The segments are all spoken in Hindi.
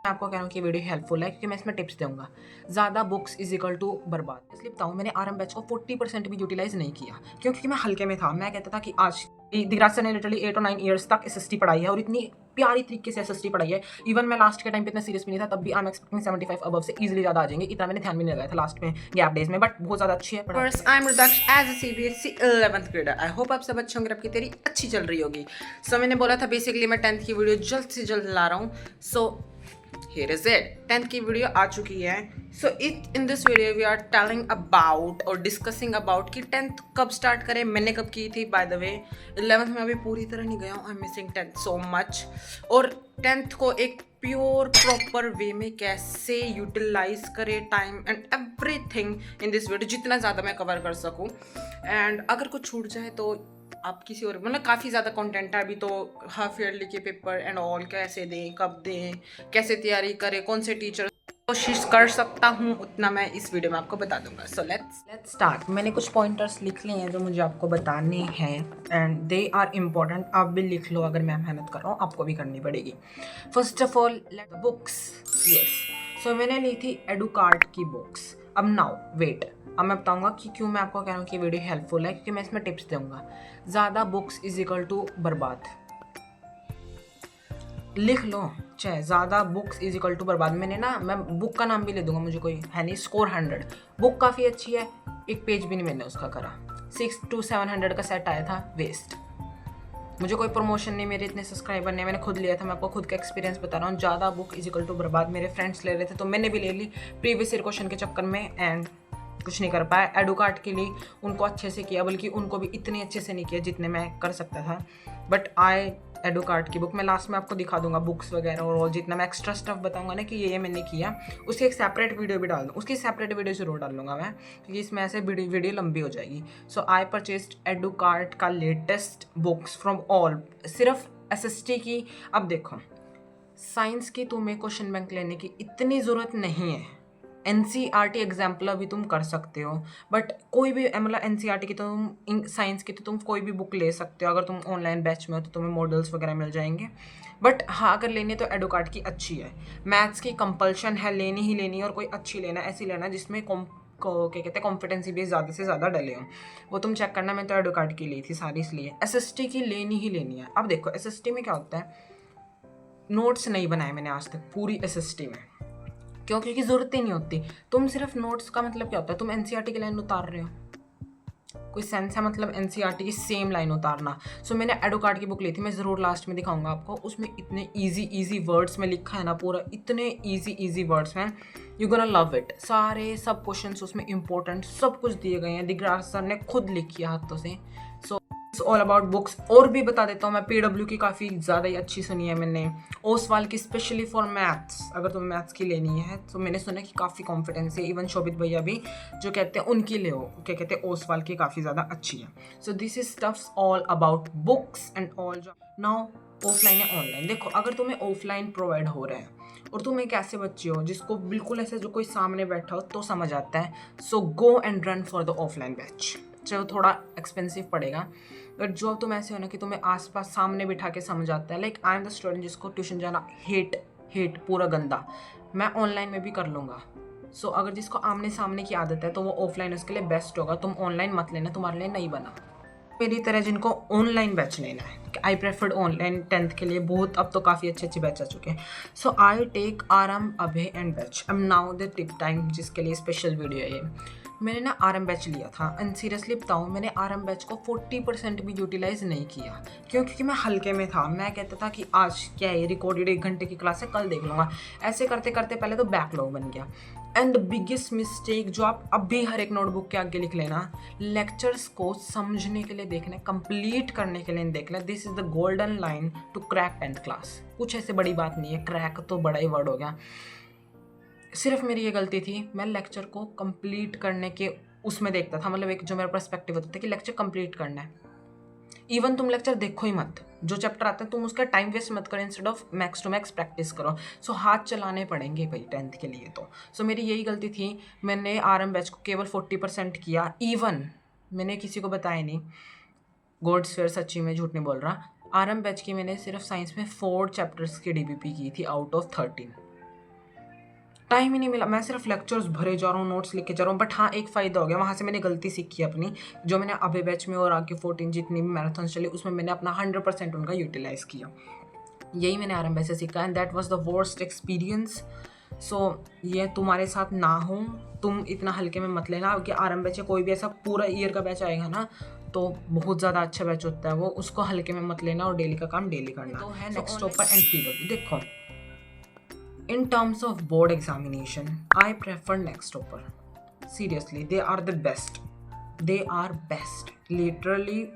मैं आपको कह रहा हूँ कि वीडियो हेल्पफुल है क्योंकि मैं इसमें टिप्स दूंगा। ज़्यादा बुक्स इज इक्वल टू बर्बाद। इसलिए बताऊँ, मैंने आरएम बैच को 40% भी यूटिलाइज नहीं किया क्योंकि मैं हल्के में था। मैं कहता था कि आज दिगराज सर ने लिटरली 8 और 9 ईयर्स तक एसएसटी पढ़ाई है और इतनी प्यारी तरीके से एसएसटी पढ़ाई है। इवन मैं लास्ट के टाइम पे इतना सीरियस भी नहीं था, तब भी आई एम एक्सपेक्टिंग 75 अबव से इजीली ज़्यादा आ जाएंगे। इतना मैंने ध्यान भी नहीं लगाया था लास्ट में गैप डेज में, बट बहुत ज़्यादा अच्छी है। First, I'm Rudaksh as a CBSE 11th grader. I hope आप सब अच्छे होंगे, आपकी तेरी अच्छी चल रही होगी। So मैंने बोला था बेसिकली मैं 10th की वीडियो जल्द से जल्द ला रहा हूँ। So here is it. 10th की वीडियो आ चुकी है। So in this video we are telling about और discussing about कि 10th कब स्टार्ट करें, मैंने कब की थी। By the way 11th में अभी पूरी तरह नहीं गया हूँ, I'm missing 10th so much। और 10th को एक प्योर प्रॉपर वे में कैसे यूटिलाइज करे time and everything in this video, जितना ज़्यादा मैं कवर कर सकूँ। एंड अगर कुछ छूट जाए तो आप किसी और, मतलब काफ़ी ज़्यादा कंटेंट है अभी तो। हाफ ईयरली के पेपर एंड ऑल कैसे दें, कब दें, कैसे तैयारी करें, कौन से टीचर कोशिश कर सकता हूँ, उतना मैं इस वीडियो में आपको बता दूंगा। So let's start. मैंने कुछ पॉइंटर्स लिख लिए हैं जो मुझे आपको बताने हैं एंड दे आर इम्पॉर्टेंट। आप भी लिख लो, अगर मैं मेहनत कर रहा हूँ आपको भी करनी पड़ेगी। First of all books, yes. So मैंने ली थी एडुकार्ट की बुक्स। अब नाउ वेट, अब मैं बताऊंगा कि क्यों मैं आपको कह रहा हूँ कि वीडियो हेल्पफुल है, क्योंकि मैं इसमें टिप्स दूंगा। ज़्यादा बुक्स इज इक्वल टू बर्बाद। लिख लो, चाहे ज़्यादा बुक्स इज इक्वल टू बर्बाद। मैंने ना, मैं बुक का नाम भी ले दूंगा, मुझे कोई है नहीं। स्कोर 100 बुक काफ़ी अच्छी है, एक पेज भी नहीं मैंने उसका करा। 600 to 700 का सेट आया था, वेस्ट। मुझे कोई प्रमोशन नहीं, मेरे इतने सब्सक्राइबर नहीं, मैंने खुद लिया था। मैं आपको खुद का एक्सपीरियंस बता रहा हूँ। ज़्यादा बुक इज इक्वल टू बर्बाद। मेरे फ्रेंड्स ले रहे थे तो मैंने भी ले ली प्रीवियस ईयर क्वेश्चन के चक्कर में एंड कुछ नहीं कर पाया। एडुकार्ट के लिए उनको अच्छे से किया, बल्कि उनको भी इतने अच्छे से नहीं किया जितने मैं कर सकता था। बट आई एडुकार्ट की बुक मैं लास्ट में आपको दिखा दूंगा, बुक्स वगैरह और जितना मैं एक्स्ट्रा स्टफ बताऊंगा ना कि ये मैंने किया, उसकी एक सेपरेट वीडियो भी डाल दूँ। उसकी सेपरेट वीडियो जरूर डाल लूँगा मैं, क्योंकि इसमें ऐसे वीडियो लंबी हो जाएगी। सो आई परचेस्ड एडुकार्ट का लेटेस्ट बुक्स फ्रॉम ऑल, सिर्फ एसएसटी की। अब देखो, साइंस की तुम्हें क्वेश्चन बैंक लेने की इतनी ज़रूरत नहीं है। एनसीईआरटी एग्जाम्पल अभी तुम कर सकते हो, बट कोई भी, मतलब एनसीईआरटी की तो तुम, साइंस की तो तुम कोई भी बुक ले सकते हो। अगर तुम ऑनलाइन बैच में हो तो तुम्हें मॉडल्स वगैरह मिल जाएंगे। बट हाँ, अगर लेनी है तो एडुकार्ट की अच्छी है। मैथ्स की कंपल्शन है, लेनी ही लेनी है, और कोई अच्छी लेना, ऐसी लेना जिसमें क्या कहते हैं, कॉम्पिटेंसी बेस ज़्यादा से ज़्यादा डले हो, वो तुम चेक करना। मैं तो एडुकार्ट की ली थी सारी, इसलिए एसएसटी की लेनी ही लेनी है। अब देखो एसएसटी में क्या होता है, नोट्स नहीं बनाए मैंने आज तक पूरी एसएसटी में। क्यों? क्योंकि ज़रूरत ही नहीं होती। तुम सिर्फ नोट्स का मतलब क्या होता है, तुम एनसीईआरटी की लाइन उतार रहे हो, कोई सेंस है मतलब एनसीईआरटी की सेम लाइन उतारना। सो मैंने एडुकार्ट की बुक ली थी, मैं ज़रूर लास्ट में दिखाऊंगा आपको। उसमें इतने इजी वर्ड्स में लिखा है ना पूरा, इतने इजी वर्ड्स में, यू गोना लव इट। सारे सब क्वेश्चंस उसमें इंपॉर्टेंट सब कुछ दिए गए हैं, दिगराज सर ने खुद लिखी है हाथों से। So all about books. और भी बता देता हूँ, मैं पीडब्ल्यू की काफ़ी ज़्यादा ही अच्छी सुनी है मैंने। ओसवाल की स्पेशली फॉर मैथ्स, अगर तुम्हें मैथ्स की लेनी है तो मैंने सुना कि काफ़ी कॉन्फिडेंस है। इवन शोभित भैया भी जो कहते हैं उनकी ले, क्या कहते हैं, ओसवाल की काफ़ी ज़्यादा अच्छी है। So this is stuffs all about books and all. Now offline या ऑनलाइन, देखो अगर तुम्हें ऑफलाइन प्रोवाइड हो रहे हैं और तुम एक ऐसे बच्चे हो जिसको बिल्कुल ऐसे जो कोई सामने बैठा हो तो समझ आता है, so go and run for the offline batch. चलो थोड़ा एक्सपेंसिव पड़ेगा, बट जो तुम ऐसे हो ना कि तुम्हें आसपास सामने बिठा के समझ आता है, like I am the student जिसको ट्यूशन जाना हेट पूरा गंदा, मैं ऑनलाइन में भी कर लूँगा। सो अगर जिसको आमने सामने की आदत है तो वो ऑफलाइन उसके लिए बेस्ट होगा। तुम ऑनलाइन मत लेना, तुम्हारे लिए नहीं बना। मेरी तरह जिनको ऑनलाइन बैच लेना है, आई प्रेफर्ड ऑनलाइन 10th के लिए बहुत। अब तो काफ़ी अच्छे बैच आ चुके हैं। So I take RM, Abhay and batch. अब नाउ द टिप टाइम, जिसके लिए स्पेशल वीडियो है ये। मैंने ना आरएम बैच लिया था एंड सीरियसली बताऊँ, मैंने आरएम बैच को 40% भी यूटिलाइज नहीं किया। क्यों? क्योंकि मैं हल्के में था। मैं कहता था कि आज क्या है, रिकॉर्डेड 1 घंटे की क्लास है, कल देख लूँगा। ऐसे करते करते पहले तो बैकलॉग बन गया। एंड बिगेस्ट मिस्टेक जो आप अभी हर एक नोटबुक के आगे लिख लेना, लेक्चर्स को समझने के लिए देखना, कंप्लीट करने के लिए देखना। This is the golden line to crack 10th class. कुछ ऐसे बड़ी बात नहीं है, क्रैक तो बड़ा ही वर्ड हो गया। सिर्फ मेरी ये गलती थी, मैं लेक्चर को कंप्लीट करने के उसमें देखता था, मतलब एक जो मेरा पर्सपेक्टिव होता था कि लेक्चर कंप्लीट करना है। इवन तुम लेक्चर देखो ही मत, जो चैप्टर आता है तुम उसका टाइम वेस्ट मत करो, instead of max to max practice करो। सो हाथ चलाने पड़ेंगे भाई 10th के लिए तो। सो मेरी यही गलती थी, मैंने आरएम बैच को केवल 40% किया। इवन मैंने किसी को बताया नहीं, गॉड्स फेयर, सच्ची में झूठ नहीं बोल रहा। आरएम बैच की मैंने सिर्फ साइंस में 4 चैप्टर्स की डीबीपी की थी आउट ऑफ 13। टाइम ही नहीं मिला, मैं सिर्फ लेक्चर्स भरे जा रहा हूँ, नोट्स लिख के जा रहा हूँ। बट हाँ, एक फ़ायदा हो गया, वहाँ से मैंने गलती सीखी अपनी, जो मैंने अभी बैच में और आगे 14 जितनी भी मैराथन चली उसमें मैंने अपना 100% उनका यूटिलाइज़ किया। यही मैंने आरएम से सीखा and that was the worst experience. So ये तुम्हारे साथ ना हो, तुम इतना हल्के में मत लेना कि आरएम बैच कोई भी ऐसा पूरा ईयर का बैच आएगा ना तो बहुत ज़्यादा अच्छा बैच होता है वो, उसको हल्के में मत लेना और डेली का काम डेली करना। तो है नेक्स्ट टॉपर एंड पीडब्ल्यू। देखो, in terms of board examination I prefer next topper. Seriously they are the best, they are best literally.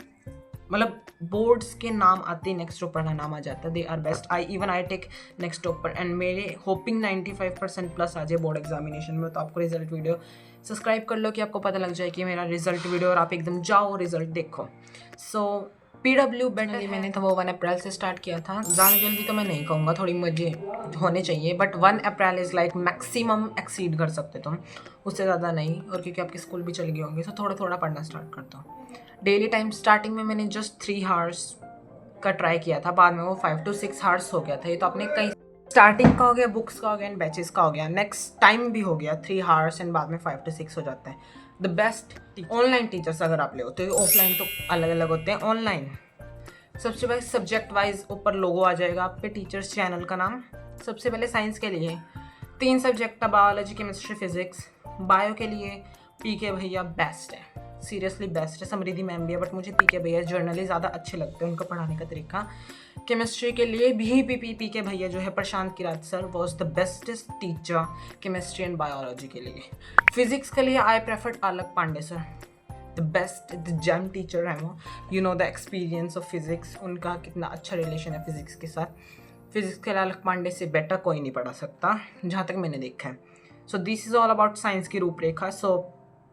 मतलब बोर्ड्स के नाम आते ही नेक्स्ट टॉपर का नाम आ जाता है, they are best. I take next topper and मेरे होपिंग 95% प्लस आ जाए बोर्ड एग्जामिनेशन में। तो आपको रिजल्ट वीडियो सब्सक्राइब कर लो कि आपको पता लग जाए कि मेरा रिजल्ट वीडियो, और आप एकदम जाओ रिजल्ट देखो। सो पीडब्ल्यू बेटर मैंने तो वो 1 अप्रैल से स्टार्ट किया था, ज़्यादा जल्दी तो मैं नहीं कहूँगा, थोड़ी मुझे होने चाहिए, but 1 April is like maximum exceed कर सकते तुम, उससे ज़्यादा नहीं। और क्योंकि आपके स्कूल भी चल गए होंगे तो थोड़ा थोड़ा पढ़ना स्टार्ट करता हूँ। डेली टाइम स्टार्टिंग में मैंने जस्ट 3 आवर्स का ट्राई किया था, बाद में वो 5 to 6 आवर्स हो गया था। ये तो अपने कई स्टार्टिंग का हो गया, बुक्स का हो गया एंड बैचेस का हो गया, नेक्स्ट टाइम भी हो गया 3 आवर्स एंड बाद में 5 to 6 हो जाता है। द बेस्ट ऑनलाइन टीचर्स अगर आप ले हो तो ऑफलाइन तो अलग अलग होते हैं। ऑनलाइन सबसे पहले सब्जेक्ट वाइज ऊपर लोगो आ जाएगा आप पे, टीचर्स चैनल का नाम। सबसे पहले साइंस के लिए 3 सब्जेक्ट था, बायोलॉजी, केमिस्ट्री, फिजिक्स। बायो के लिए पीके भैया बेस्ट है, सीरियसली बेस्ट है। समृद्धि मैम भी है बट मुझे पीके भैया जर्नली ज़्यादा अच्छे लगते हैं, उनका पढ़ाने का तरीका। केमिस्ट्री के लिए भी पीके भैया जो है Prashant Kirat sir was the bestest teacher chemistry and biology के लिए। फिजिक्स के लिए I preferred Alakh Pandey sir, the best, the gem teacher है वो। You know the experience of physics, उनका कितना अच्छा रिलेशन है फिजिक्स के साथ। फिजिक्स के आलक पांडे से बेटर कोई नहीं पढ़ा सकता जहाँ तक मैंने देखा है। So this is all about science की रूपरेखा। सो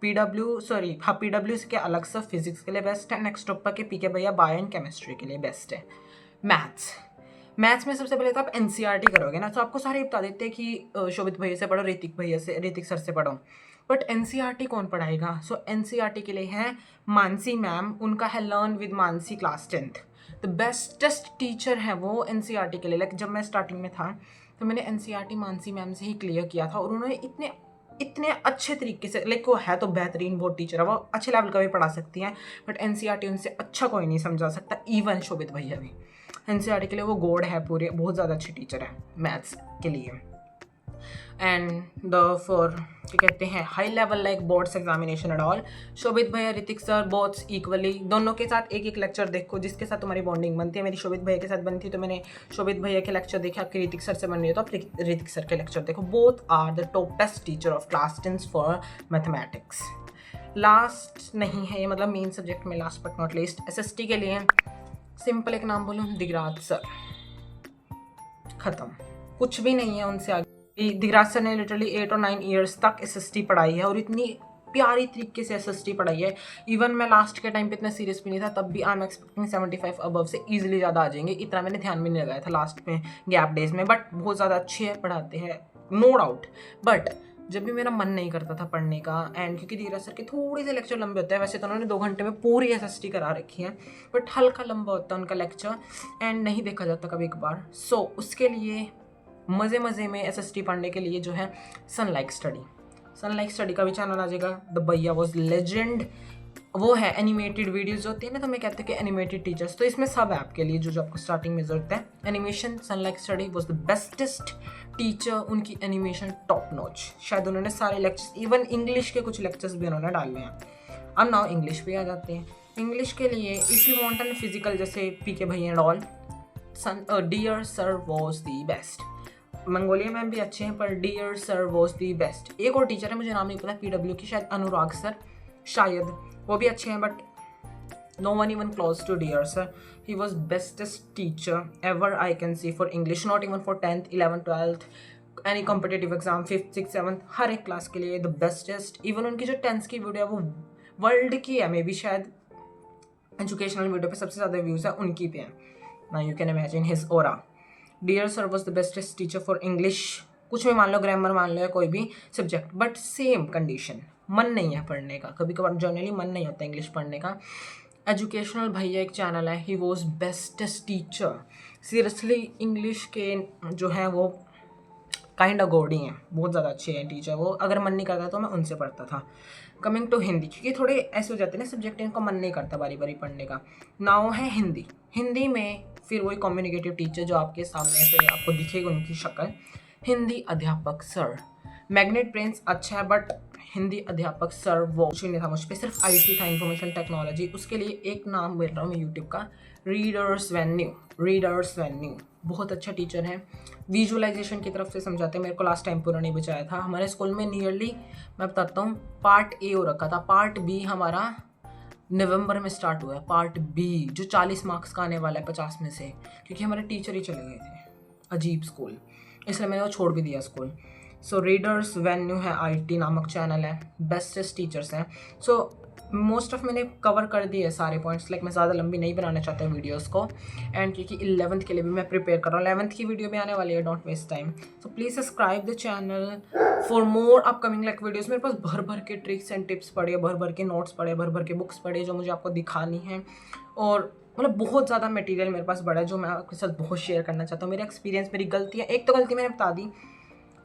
पीडब्ल्यू के अलग से फिजिक्स के लिए बेस्ट है, नेक्स्ट टॉपर के पीके भैया बायो एंड केमिस्ट्री के लिए बेस्ट है। मैथ्स में सबसे पहले तो आप एनसीईआरटी करोगे ना, तो आपको सारे बता देते हैं कि शोभित भैया से पढ़ो, ऋतिक सर से पढ़ो, बट एनसीईआरटी कौन पढ़ाएगा? सो एनसीईआरटी के लिए है मानसी मैम, उनका है learn with Mansi class 10th। The bestest teacher है वो एनसीईआरटी के लिए। लाइक जब मैं स्टार्टिंग में था तो मैंने एनसीईआरटी मानसी मैम से ही क्लियर किया था, और उन्होंने इतने अच्छे तरीके से, लाइक वो है तो बेहतरीन बहुत टीचर है, वो अच्छे लेवल का भी पढ़ा सकती हैं, बट एनसीईआरटी उनसे अच्छा कोई नहीं समझा सकता, इवन शोभित भैया भी। एनसीईआरटी के लिए वो गॉड है पूरे, बहुत ज़्यादा अच्छे टीचर है मैथ्स के लिए। एंड द फॉर क्या कहते हैं high level like boards examination and all, Shobhit भैया ऋतिक सर बोथ इक्वली, दोनों के साथ एक लेक्चर देखो जिसके साथ तुम्हारी बॉन्डिंग बनती है। मेरी शोभित भैया के साथ बनती है तो मैंने शोभित भैया के लेक्चर देखे, आपके ऋतिक सर से बन रही है तो आप ऋतिक सर के लेक्चर देखो। Both are the toppest teacher of class 10 for mathematics. Last नहीं है ये, मतलब मेन सब्जेक्ट में last but not least, SST के लिए सिंपल एक नाम बोलूँ, दिगराज सर, खत्म, कुछ भी नहीं है उनसे आगे। दिगराज सर ने लिटरली 8 और 9 ईयर्स तक एसएसटी पढ़ाई है और इतनी प्यारी तरीके से एसएसटी पढ़ाई है। इवन मैं लास्ट के टाइम पे इतना सीरियस भी नहीं था, तब भी आई एम एक्सपेक्टिंग 75 अबव से ईजिली ज़्यादा आ जाएंगे। इतना मैंने ध्यान भी नहीं लगाया था लास्ट में गैप डेज में, बट बहुत ज़्यादा अच्छे है, पढ़ाते हैं नो डाउट। बट जब भी मेरा मन नहीं करता था पढ़ने का, एंड क्योंकि धीरज सर के थोड़े से लेक्चर लंबे होते हैं, वैसे तो उन्होंने 2 घंटे में पूरी एसएसटी करा रखी है, बट हल्का लंबा होता है उनका लेक्चर एंड नहीं देखा जाता कभी कभार। सो उसके लिए मज़े में एसएसटी पढ़ने के लिए जो है सनलाइक स्टडी का भी चैनल आ जाएगा। द भैया वॉज लेजेंड, वो है एनिमेटेड वीडियोज़ होती है ना, तो मैं कहते हैं कि एनिमेटेड टीचर्स, तो इसमें सब है आपके लिए जो आपको स्टार्टिंग में ज़रूरत है। Animation Sunlike Study was the bestest teacher, उनकी एनिमेशन टॉप नॉच। शायद उन्होंने सारे लेक्चर्स, इवन इंग्लिश के कुछ लेक्चर्स भी उन्होंने डाले हैं। अब नाउ इंग्लिश भी आ जाते हैं। इंग्लिश के लिए if you want an physical, जैसे पीके भैया and all, dear sir was the best. Mongolia ma'am भी अच्छे हैं पर dear sir was the best. एक और टीचर है, मुझे नाम नहीं पता, पीडब्ल्यू की, शायद अनुराग सर, शायद वो भी अच्छे हैं, but no one even close to dear sir. He was bestest teacher ever I can see for English, not even for 10th 11th 12th any competitive exam, 5th 6th 7th, हर एक क्लास के लिए the bestest। इवन उनकी जो 10th की वीडियो है वो वर्ल्ड की है, मे बी शायद एजुकेशनल वीडियो पे सबसे ज़्यादा व्यूज़ है उनकी पे है। now you can imagine his aura। dear sir was the bestest teacher for English, कुछ भी मान लो, ग्रामर मान लो या कोई भी सब्जेक्ट, बट सेम कंडीशन, मन नहीं है पढ़ने का, कभी कभार जनरली मन नहीं होता इंग्लिश पढ़ने का। एजुकेशनल भैया एक चैनल है, he was bestest teacher. Seriously English के जो है वो काइंड ऑफ गॉड ही हैं, बहुत ज़्यादा अच्छे हैं टीचर वो। अगर मन नहीं करता तो मैं उनसे पढ़ता था। कमिंग टू हिंदी, क्योंकि थोड़े ऐसे हो जाते हैं ना सब्जेक्ट इनको मन नहीं करता बारी बारी पढ़ने का। नाउ है हिंदी। हिंदी में फिर वही कम्युनिकेटिव टीचर जो आपके सामने से आपको दिखेगी उनकी शक्ल। हिंदी अध्यापक सर, मैग्नेट प्रिंस अच्छा है बट हिंदी अध्यापक सर वो कुछ नहीं था मुझ पर, सिर्फ IT था, इंफॉर्मेशन टेक्नोलॉजी। उसके लिए एक नाम बोल रहा हूँ मैं यूट्यूब का, रीडर्स वेन्यू बहुत अच्छा टीचर है। विजुअलाइजेशन की तरफ से समझाते हैं। मेरे को लास्ट टाइम पूरा नहीं बचाया था। हमारे स्कूल में नियरली मैं बताता हूँ पार्ट A हो रखा था, पार्ट B हमारा नवंबर में स्टार्ट हुआ है। पार्ट B जो 40 मार्क्स का आने वाला है 50 में से, क्योंकि हमारे टीचर ही चले गए थे। अजीब स्कूल, इसलिए मैंने वो छोड़ भी दिया स्कूल। सो रीडर्स वेन्यू है, IT नामक चैनल है, बेस्टेस्ट टीचर्स हैं। सो मोस्ट ऑफ मैंने कवर कर दिए सारे पॉइंट्स। लाइक मैं ज़्यादा लंबी नहीं बनाना चाहता वीडियोस को, एंड क्योंकि 11th के लिए भी मैं प्रिपेयर कर रहा हूँ। 11th की वीडियो भी आने वाली है, don't waste time. So please subscribe the channel for more upcoming like videos. मेरे पास भर भर के ट्रिक्स एंड टिप्स पड़े, भर भर के नोट्स पड़े, भर भर के बुक्स पड़े जो मुझे आपको दिखानी है। और मतलब बहुत ज़्यादा मटेरियल मेरे पास बड़ा है जो मैं आपके साथ बहुत शेयर करना चाहता हूँ। मेरा एक्सपीरियंस, मेरी गलतियाँ, एक तो गलती मैंने बता दी,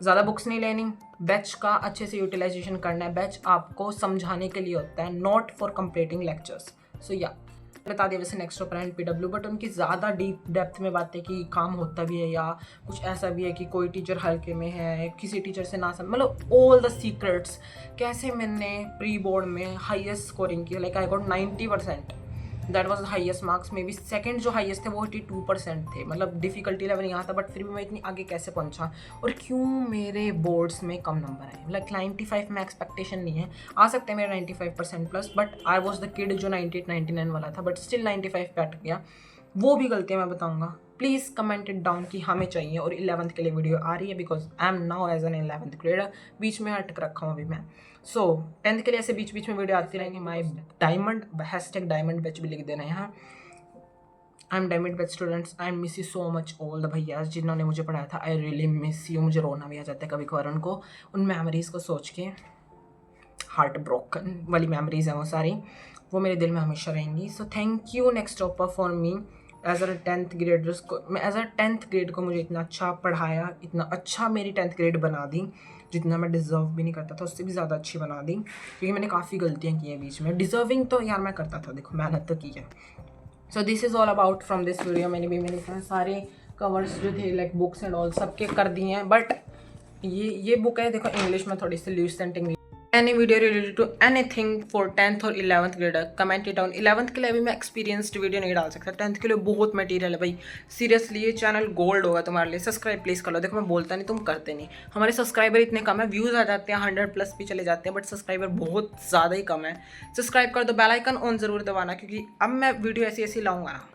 ज़्यादा बुक्स नहीं लेनी, बैच का अच्छे से यूटिलाइजेशन करना है। बैच आपको समझाने के लिए होता है, नॉट फॉर कंप्लीटिंग लेक्चर्स। सो या बता दिया वैसे next topper and PW, but उनकी ज़्यादा डीप डेप्थ में बातें कि काम होता भी है या कुछ ऐसा भी है कि कोई टीचर हल्के में है, किसी टीचर से ना समझ, मतलब ऑल द सीक्रेट्स। कैसे मैंने प्री बोर्ड में हाईएस्ट स्कोरिंग की, like I got 90%, that was the highest marks. May be second जो हाइएस्ट थे वो 82% थे, मतलब डिफिकल्टी लेवल यहाँ था, बट फिर भी मैं इतनी आगे कैसे पहुँचा और क्यों मेरे बोर्ड्स में कम नंबर आए। लाइक 95 में एक्सपेक्टेशन नहीं है, आ सकते हैं मेरा 95% plus, but I was the kid जो 98-99 वाला था, बट स्टिल 95 पे अटक गया। वो भी गलतियाँ मैं बताऊँगा। प्लीज़ कमेंट इट डाउन कि हमें चाहिए। और 11th के लिए वीडियो आ रही है because I am now as an 11th grader. बीच में अटक रखा हूँ अभी मैं। सो 10th के लिए ऐसे बीच बीच में वीडियो आती रहेंगी। माई डायमंड #डायमंड बैच भी लिख देना यहाँ। I am diamond batch students, I miss you so much all the भैया जिन्होंने मुझे पढ़ाया था। I really miss you. मुझे रोना भी आ जाता है कभी कभार उनको, उन मेमोरीज़ को सोच के। हार्ट ब्रोकन वाली मेमोरीज़ हैं वो सारी, वो मेरे दिल में हमेशा रहेंगी। So thank you next topper for me as a 10th graders को। मैं एज अ 10th ग्रेड को मुझे इतना अच्छा पढ़ाया, इतना अच्छा मेरी 10th ग्रेड बना दी, जितना मैं डिज़र्व भी नहीं करता था उससे भी ज़्यादा अच्छी बना दी, क्योंकि मैंने काफ़ी गलतियाँ की हैं बीच में। डिज़र्विंग तो यार मैं करता था, देखो मेहनत तो की है। So this is all about from this video. मेरे सारे कवर्स जो थे लाइक बुक्स एंड ऑल सबके कर दिए हैं, बट ये बुक है देखो इंग्लिश में थोड़ी सी Lucent English. Any video related to anything for 10th और 11th grader comment it down. 11th के लिए अभी मैं एक्सपीरियंस्ड वीडियो नहीं डाल सकता, 10th के लिए बहुत मटेरियल है भाई। सीरियसली ये चैनल गोल्ड होगा तुम्हारे लिए। सब्सक्राइब प्लीज़ कर लो। देखो मैं बोलता नहीं, तुम करते नहीं। हमारे सब्सक्राइबर इतने कम है, व्यूज़ आ जाते हैं 100+ भी चले जाते हैं, बट सब्सक्राइबर बहुत ज़्यादा ही कम है। सब्सक्राइब कर दो, बेल आइकन ऑन ज़रूर दबाना, क्योंकि अब मैं वीडियो ऐसी ऐसी लाऊंगा ना,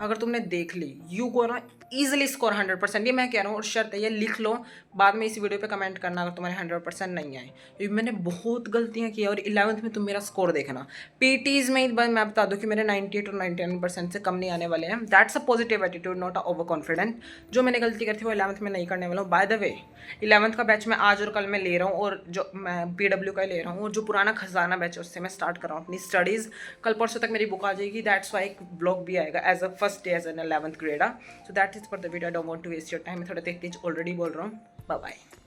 अगर तुमने देख ली यू को ना ईजिली स्कोर 100%। ये मैं कह रहा हूँ और शर्त है, ये लिख लो, बाद में इस वीडियो पे कमेंट करना अगर तुम्हारे 100% नहीं आए, क्योंकि मैंने बहुत गलतियाँ की। और 11th में तुम मेरा स्कोर देखना, PTs में मैं बता दूँ कि मेरे 98 और 99% से कम नहीं आने वाले हैं। That's a positive attitude, not a over confident. जो मैंने गलती करी थी वो 11th में नहीं करने वाला हूँ। बाय द वे 11th का बैच मैं आज और कल में ले रहा हूँ, और जो मैं PW का ले रहा हूँ, और जो पुराना खजाना बैच है उससे मैं स्टार्ट कर रहा हूँ अपनी स्टडीज़। कल परसों तक मेरी बुक आ जाएगी। दैट्स वाई एक ब्लॉग भी आएगा as a first day as an 11th grader. So that is for the video. I don't want to waste your time. मैं थोड़ा तेज ऑलरेडी बोल रहा हूँ। Bye bye.